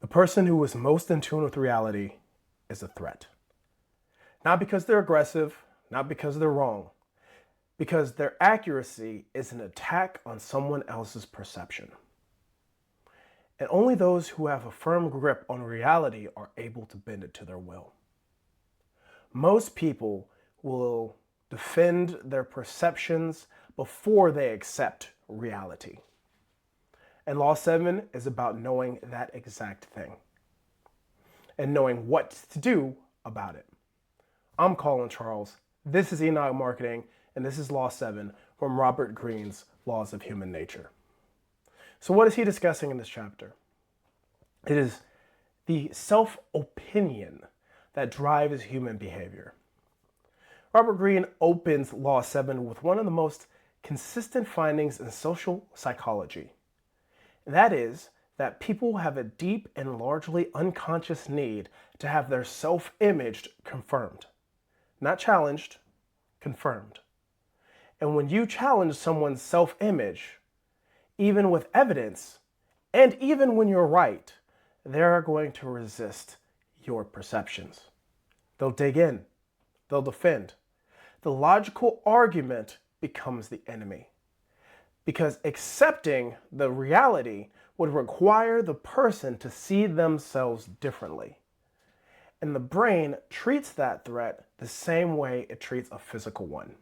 The person who is most in tune with reality is a threat. Not because they're aggressive, not because they're wrong, because their accuracy is an attack on someone else's perception. And only those who have a firm grip on reality are able to bend it to their will. Most people will defend their perceptions before they accept reality. And Law 7 is about knowing that exact thing and knowing what to do about it. I'm Colin Charles. This is Enoch Marketing, and this is Law 7 from Robert Greene's Laws of Human Nature. So what is he discussing in this chapter? It is the self-opinion that drives human behavior. Robert Greene opens Law 7 with one of the most consistent findings in social psychology. And that is that people have a deep and largely unconscious need to have their self-image confirmed. Not challenged, confirmed. And when you challenge someone's self-image, even with evidence, and even when you're right, they're going to resist your perceptions. They'll dig in. They'll defend. The logical argument becomes the enemy, because accepting the reality would require the person to see themselves differently. And the brain treats that threat the same way it treats a physical one.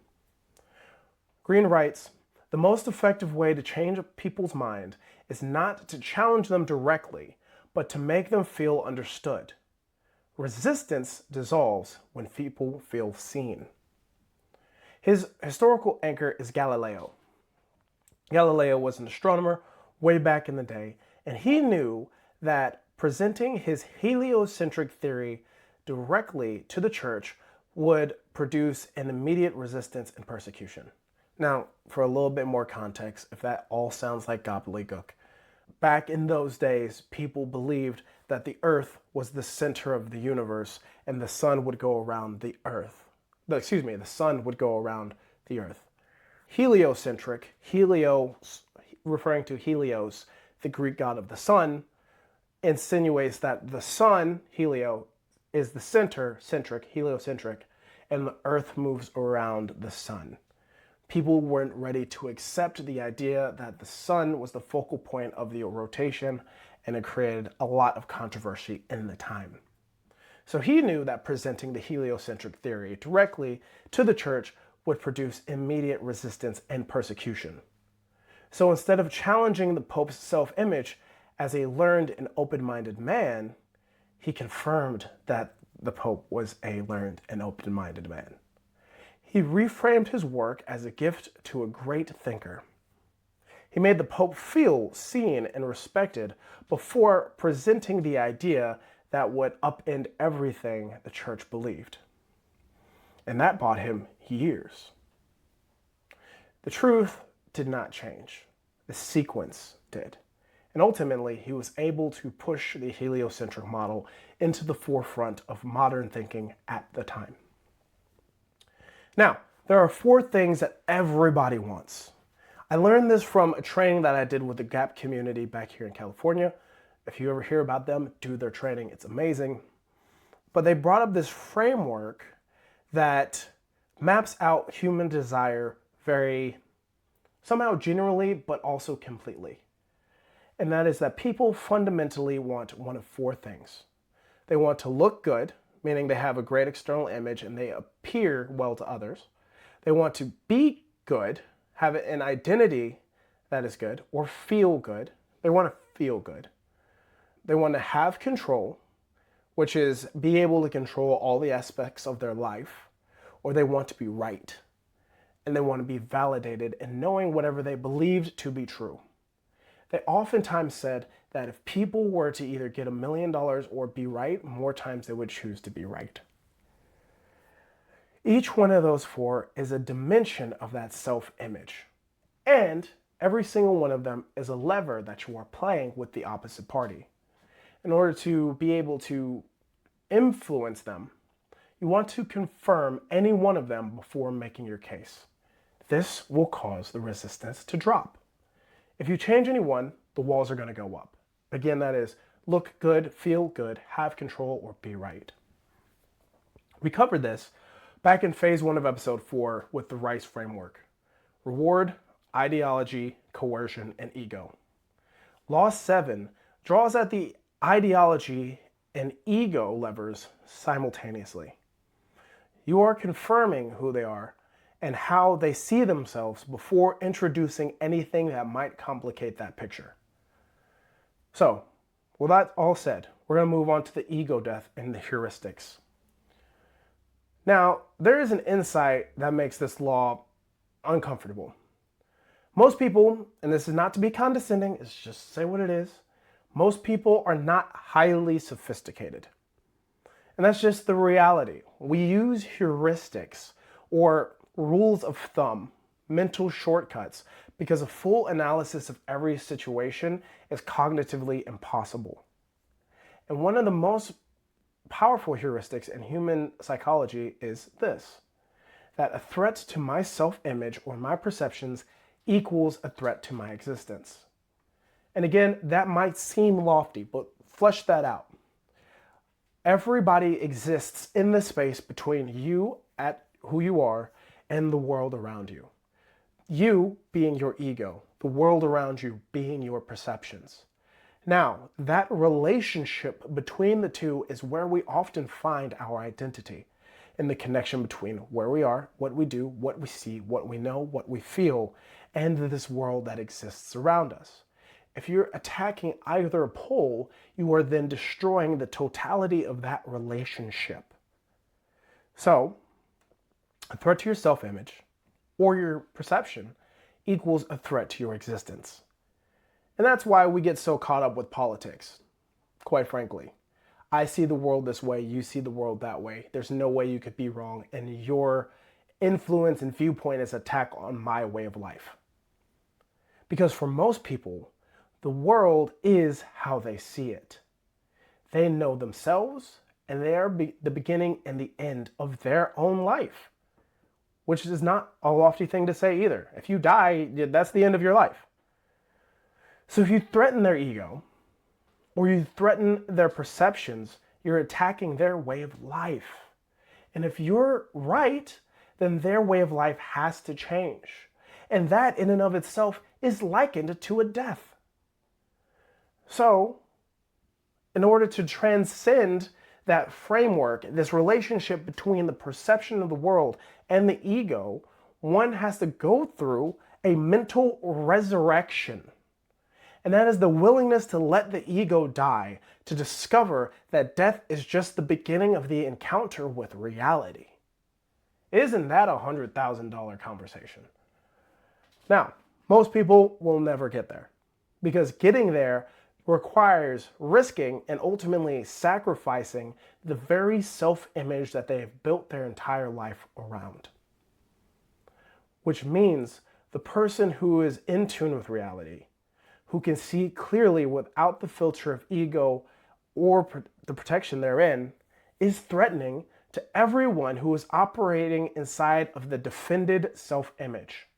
Greene writes, "The most effective way to change people's mind is not to challenge them directly, but to make them feel understood. Resistance dissolves when people feel seen." His historical anchor is Galileo. Galileo was an astronomer way back in the day, and he knew that presenting his heliocentric theory directly to the church would produce an immediate resistance and persecution. Now, for a little bit more context, if that all sounds like gobbledygook, back in those days, people believed that the earth was the center of the universe and the sun would go around the earth. The sun would go around the earth. Heliocentric, Helios, referring to Helios, the Greek god of the sun, insinuates that the sun, Helio, is the heliocentric, and the earth moves around the sun. People weren't ready to accept the idea that the sun was the focal point of the rotation, and it created a lot of controversy in the time. So he knew that presenting the heliocentric theory directly to the church would produce immediate resistance and persecution. So instead of challenging the Pope's self-image as a learned and open-minded man, he confirmed that the Pope was a learned and open-minded man. He reframed his work as a gift to a great thinker. He made the Pope feel seen and respected before presenting the idea that would upend everything the church believed. And that bought him years. The truth did not change. The sequence did. And ultimately, he was able to push the heliocentric model into the forefront of modern thinking at the time. Now, there are 4 things that everybody wants. I learned this from a training that I did with the GAP community back here in California. If you ever hear about them, do their training. It's amazing. But they brought up this framework that maps out human desire very somehow generally, but also completely. And that is that people fundamentally want one of 4 things. They want to look good, meaning they have a great external image and they appear well to others. They want to be good, have an identity that is good, or feel good. They want to feel good. They want to have control, which is be able to control all the aspects of their life, or they want to be right. And they want to be validated in knowing whatever they believed to be true. They oftentimes said that if people were to either get $1 million or be right, more times they would choose to be right. Each one of those 4 is a dimension of that self-image. And every single one of them is a lever that you are playing with the opposite party. In order to be able to influence them, you want to confirm any one of them before making your case. This will cause the resistance to drop. If you change any one, the walls are going to go up. Again, that is look good, feel good, have control, or be right. We covered this back in phase 1 of episode 4 with the Rice framework: reward, ideology, coercion, and ego. Law 7 draws at the ideology and ego levers simultaneously. You are confirming who they are and how they see themselves before introducing anything that might complicate that picture. So, with that all said, we're going to move on to the ego death and the heuristics. Now, there is an insight that makes this law uncomfortable. Most people, and this is not to be condescending, it's just to say what it is, most people are not highly sophisticated. And that's just the reality. We use heuristics or rules of thumb, mental shortcuts, because a full analysis of every situation is cognitively impossible. And one of the most powerful heuristics in human psychology is this: that a threat to my self-image or my perceptions equals a threat to my existence. And again, that might seem lofty, but flesh that out. Everybody exists in the space between you at who you are and the world around you. You being your ego, the world around you being your perceptions. Now, that relationship between the two is where we often find our identity, in the connection between where we are, what we do, what we see, what we know, what we feel, and this world that exists around us. If you're attacking either pole, you are then destroying the totality of that relationship. So, a threat to your self-image or your perception equals a threat to your existence. And that's why we get so caught up with politics, quite frankly. I see the world this way, you see the world that way. There's no way you could be wrong, and your influence and viewpoint is an attack on my way of life. Because for most people, the world is how they see it. They know themselves, and they are the beginning and the end of their own life, which is not a lofty thing to say either. If you die, that's the end of your life. So if you threaten their ego, or you threaten their perceptions, you're attacking their way of life. And if you're right, then their way of life has to change. And that in and of itself is likened to a death. So, in order to transcend that framework, this relationship between the perception of the world and the ego, one has to go through a mental resurrection. And that is the willingness to let the ego die, to discover that death is just the beginning of the encounter with reality. Isn't that a $100,000 conversation? Now, most people will never get there, because getting there requires risking and ultimately sacrificing the very self-image that they have built their entire life around. Which means the person who is in tune with reality, who can see clearly without the filter of ego or the protection therein, is threatening to everyone who is operating inside of the defended self-image.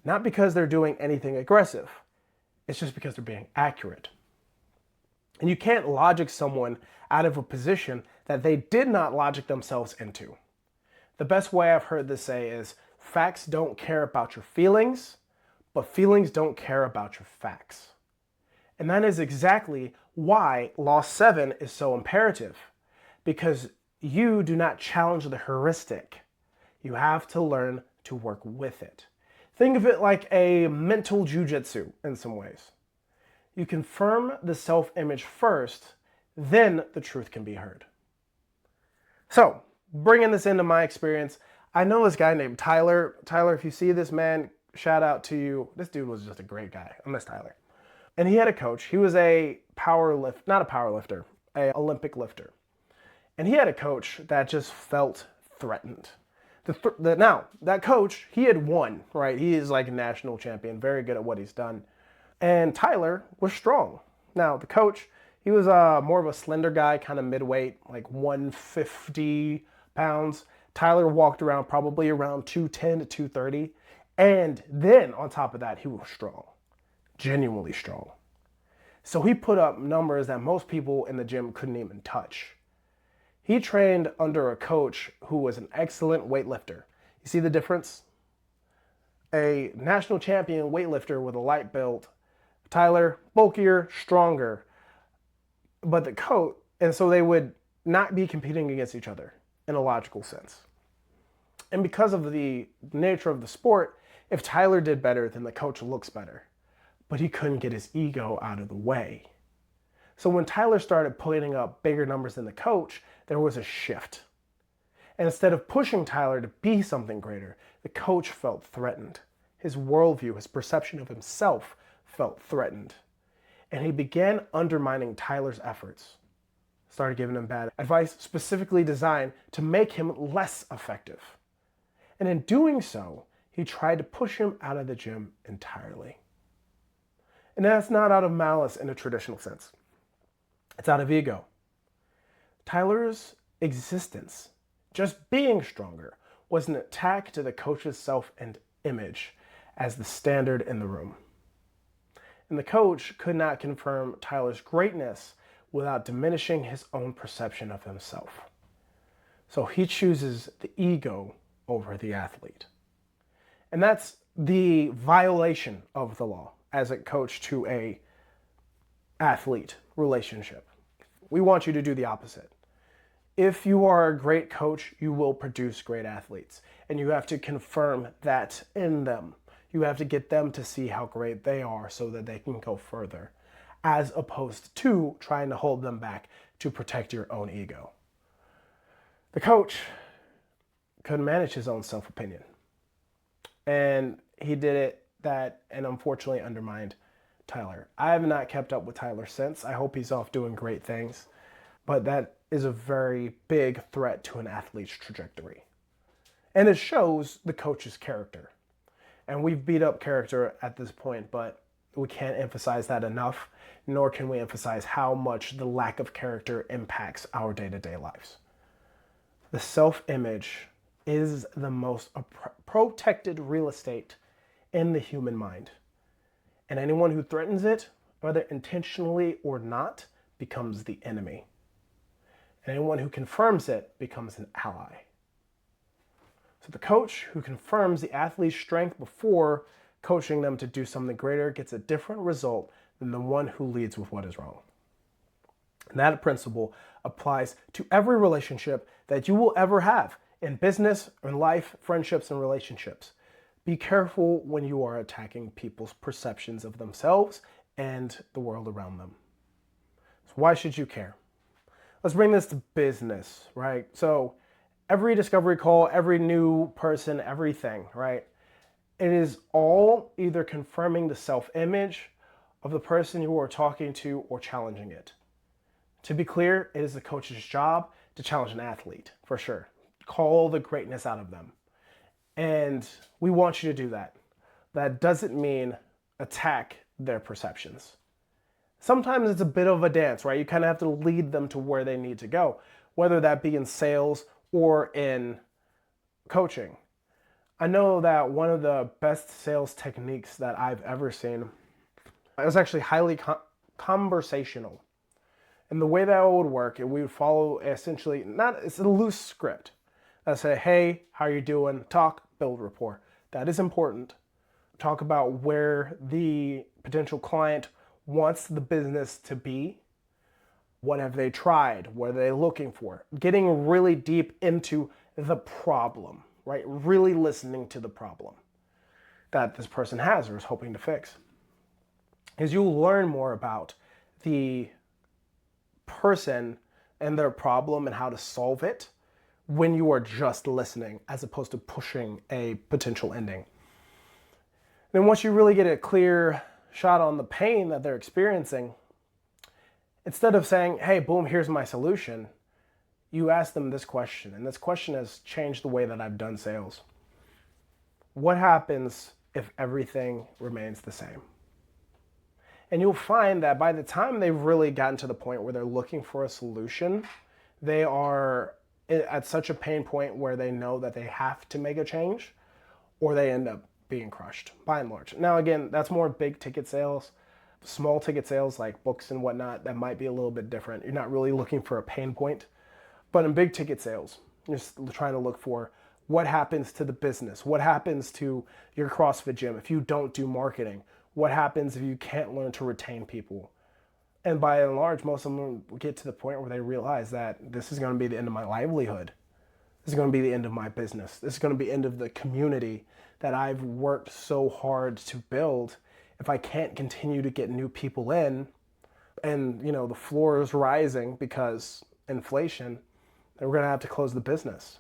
Not because they're doing anything aggressive, it's just because they're being accurate. And you can't logic someone out of a position that they did not logic themselves into. The best way I've heard this say is, facts don't care about your feelings, but feelings don't care about your facts. And that is exactly why Law 7 is so imperative, because you do not challenge the heuristic. You have to learn to work with it. Think of it like a mental jujitsu in some ways. You confirm the self-image first, then the truth can be heard. So, bringing this into my experience, I know this guy named Tyler. Tyler, if you see this man, shout out to you. This dude was just a great guy. I miss Tyler. And he had a coach. He was a an Olympic lifter. And he had a coach that just felt threatened. Now, that coach, he had won, right? He is like a national champion, very good at what he's done. And Tyler was strong. Now, the coach, he was more of a slender guy, kind of midweight, like 150 pounds. Tyler walked around probably around 210 to 230. And then on top of that, he was strong, genuinely strong. So he put up numbers that most people in the gym couldn't even touch. He trained under a coach who was an excellent weightlifter. You see the difference? A national champion weightlifter with a light build. Tyler, bulkier, stronger. But the coach, and so they would not be competing against each other in a logical sense. And because of the nature of the sport, if Tyler did better, then the coach looks better. But he couldn't get his ego out of the way. So when Tyler started putting up bigger numbers than the coach, there was a shift. And instead of pushing Tyler to be something greater, the coach felt threatened. His worldview, his perception of himself felt threatened. And he began undermining Tyler's efforts. Started giving him bad advice specifically designed to make him less effective. And in doing so, he tried to push him out of the gym entirely. And that's not out of malice in a traditional sense. It's out of ego. Tyler's existence, just being stronger, was an attack to the coach's self and image as the standard in the room. And the coach could not confirm Tyler's greatness without diminishing his own perception of himself. So he chooses the ego over the athlete. And that's the violation of the law as a coach to a athlete relationship. We want you to do the opposite. If you are a great coach, you will produce great athletes. And you have to confirm that in them. You have to get them to see how great they are so that they can go further, as opposed to trying to hold them back to protect your own ego. The coach couldn't manage his own self-opinion. And he did it and unfortunately undermined Tyler. I have not kept up with Tyler since. I hope he's off doing great things. But that is a very big threat to an athlete's trajectory. And it shows the coach's character. And we've beat up character at this point, but we can't emphasize that enough, nor can we emphasize how much the lack of character impacts our day-to-day lives. The self-image is the most protected real estate in the human mind. And anyone who threatens it, whether intentionally or not, becomes the enemy. And anyone who confirms it becomes an ally. So the coach who confirms the athlete's strength before coaching them to do something greater gets a different result than the one who leads with what is wrong. And that principle applies to every relationship that you will ever have in business, in life, friendships, and relationships. Be careful when you are attacking people's perceptions of themselves and the world around them. So why should you care? Let's bring this to business, right? So every discovery call, every new person, everything, right? It is all either confirming the self-image of the person you are talking to or challenging it. To be clear, it is the coach's job to challenge an athlete, for sure. Call the greatness out of them. And we want you to do that. That doesn't mean attack their perceptions. Sometimes it's a bit of a dance, right? You kind of have to lead them to where they need to go, whether that be in sales or in coaching. I know that one of the best sales techniques that I've ever seen is actually highly conversational. And the way that would work, we would follow essentially, it's a loose script. I say, hey, how are you doing? Talk, build rapport. That is important. Talk about where the potential client wants the business to be. What have they tried? What are they looking for? Getting really deep into the problem, right? Really listening to the problem that this person has or is hoping to fix. As you'll learn more about the person and their problem and how to solve it when you are just listening as opposed to pushing a potential ending. Then once you really get a clear shot on the pain that they're experiencing, instead of saying, hey, boom, here's my solution, you ask them this question, and this question has changed the way that I've done sales. What happens if everything remains the same? And you'll find that by the time they've really gotten to the point where they're looking for a solution, they are at such a pain point where they know that they have to make a change, or they end up being crushed by and large. Now, again, that's more big ticket sales, Small ticket sales like books and whatnot, that might be a little bit different. You're not really looking for a pain point. But in big ticket sales, you're just trying to look for what happens to the business, what happens to your CrossFit gym if you don't do marketing, what happens if you can't learn to retain people. And by and large, most of them get to the point where they realize that this is going to be the end of my livelihood. This is going to be the end of my business. This is going to be the end of the community that I've worked so hard to build. If I can't continue to get new people in, and the floor is rising because inflation, then we're going to have to close the business.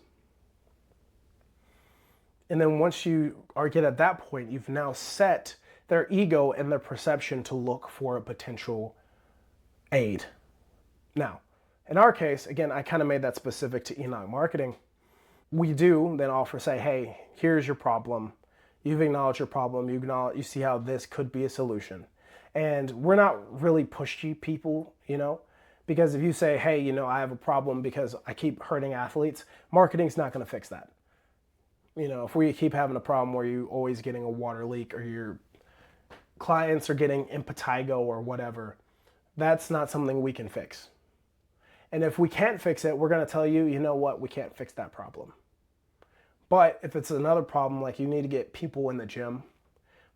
And then once you get at that point, you've now set their ego and their perception to look for a potential aid. Now, in our case, again, I kind of made that specific to Enoch marketing. We do then offer, say, hey, here's your problem. You've acknowledged your problem. You see how this could be a solution. And we're not really pushy people, because if you say, hey, I have a problem because I keep hurting athletes, marketing's not going to fix that. If we keep having a problem where you're always getting a water leak or your clients are getting impetigo or whatever, that's not something we can fix. And if we can't fix it, we're going to tell you, we can't fix that problem. But if it's another problem, like you need to get people in the gym,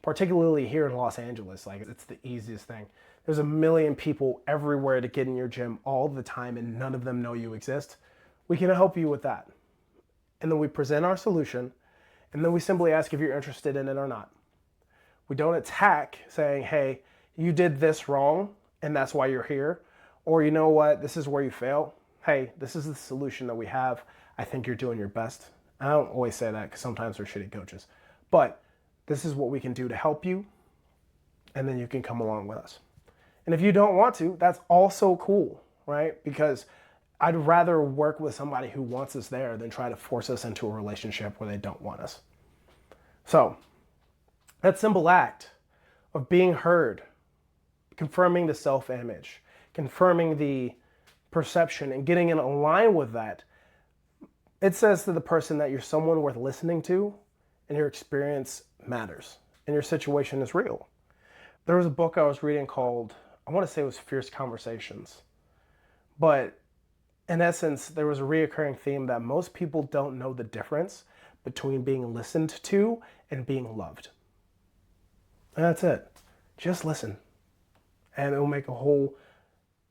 particularly here in Los Angeles, like it's the easiest thing. There's a million people everywhere to get in your gym all the time and none of them know you exist. We can help you with that. And then we present our solution and then we simply ask if you're interested in it or not. We don't attack saying, hey, you did this wrong and that's why you're here. Or you know what, this is where you fail. Hey, this is the solution that we have. I think you're doing your best. I don't always say that because sometimes we're shitty coaches. But this is what we can do to help you. And then you can come along with us. And if you don't want to, that's also cool, right? Because I'd rather work with somebody who wants us there than try to force us into a relationship where they don't want us. So that simple act of being heard, confirming the self-image, confirming the perception and getting in line with that, it says to the person that you're someone worth listening to and your experience matters and your situation is real. There was a book I was reading called, I want to say it was Fierce Conversations. But in essence, there was a reoccurring theme that most people don't know the difference between being listened to and being loved. And that's it. Just listen. And it will make a whole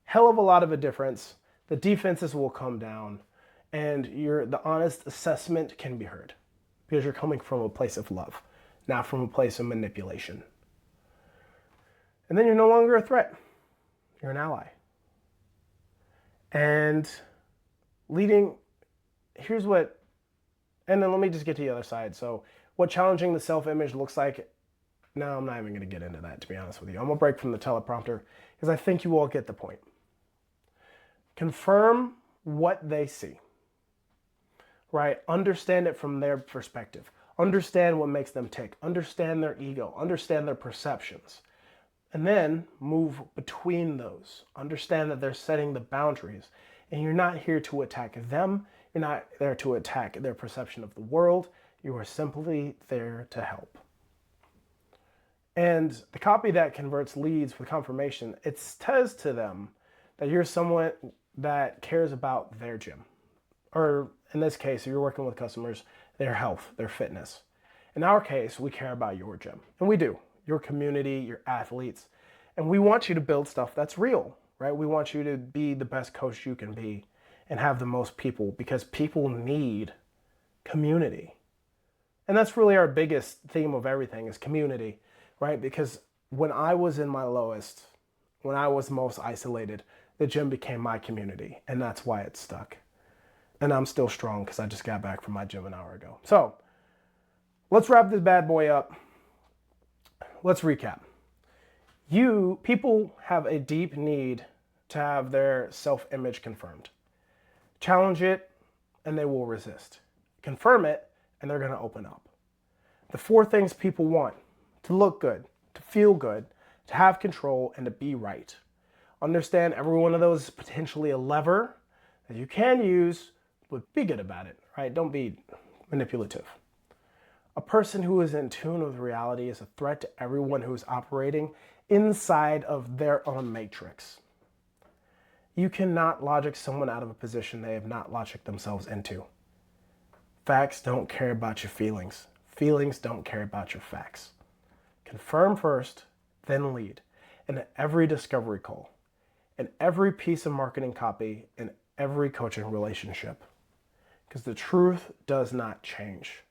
hell of a lot of a difference. The defenses will come down and the honest assessment can be heard because you're coming from a place of love, not from a place of manipulation. And then you're no longer a threat. You're an ally. And and then let me just get to the other side. So what challenging the self-image looks like, no, I'm not even going to get into that, to be honest with you. I'm going to break from the teleprompter because I think you all get the point. Confirm what they see, right? Understand it from their perspective. Understand what makes them tick. Understand their ego. Understand their perceptions. And then move between those. Understand that they're setting the boundaries. And you're not here to attack them. You're not there to attack their perception of the world. You are simply there to help. And the copy that converts leads with confirmation, it says to them that you're someone that cares about their gym. Or in this case, if you're working with customers, their health, their fitness. In our case, we care about your gym. And we do. Your community, your athletes. And we want you to build stuff that's real, right? We want you to be the best coach you can be and have the most people because people need community. And that's really our biggest theme of everything is community, right? Because when I was in my lowest, when I was most isolated, the gym became my community and that's why it stuck. And I'm still strong because I just got back from my gym an hour ago. So let's wrap this bad boy up. Let's recap. People have a deep need to have their self-image confirmed. Challenge it and they will resist. Confirm it and they're going to open up. The 4 things people want: to look good, to feel good, to have control, and to be right. Understand every one of those is potentially a lever that you can use, but be good about it, right? Don't be manipulative. A person who is in tune with reality is a threat to everyone who is operating inside of their own matrix. You cannot logic someone out of a position they have not logicked themselves into. Facts don't care about your feelings. Feelings don't care about your facts. Confirm first, then lead. In every discovery call, in every piece of marketing copy, in every coaching relationship. Because the truth does not change.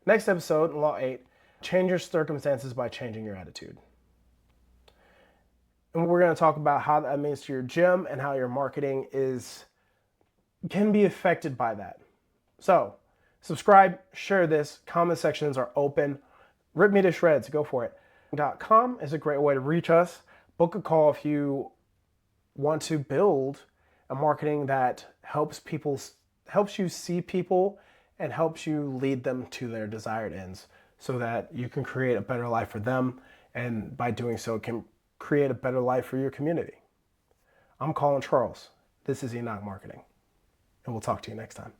Next episode, in Law 8, change your circumstances by changing your attitude. And we're going to talk about how that means to your gym and how your marketing can be affected by that. So, subscribe, share this, comment sections are open. Rip me to shreds, go for it. .com is a great way to reach us. Book a call if you want to build a marketing that helps you see people and helps you lead them to their desired ends so that you can create a better life for them, and by doing so can create a better life for your community. I'm Colin Charles. This is Enoch Marketing, and we'll talk to you next time.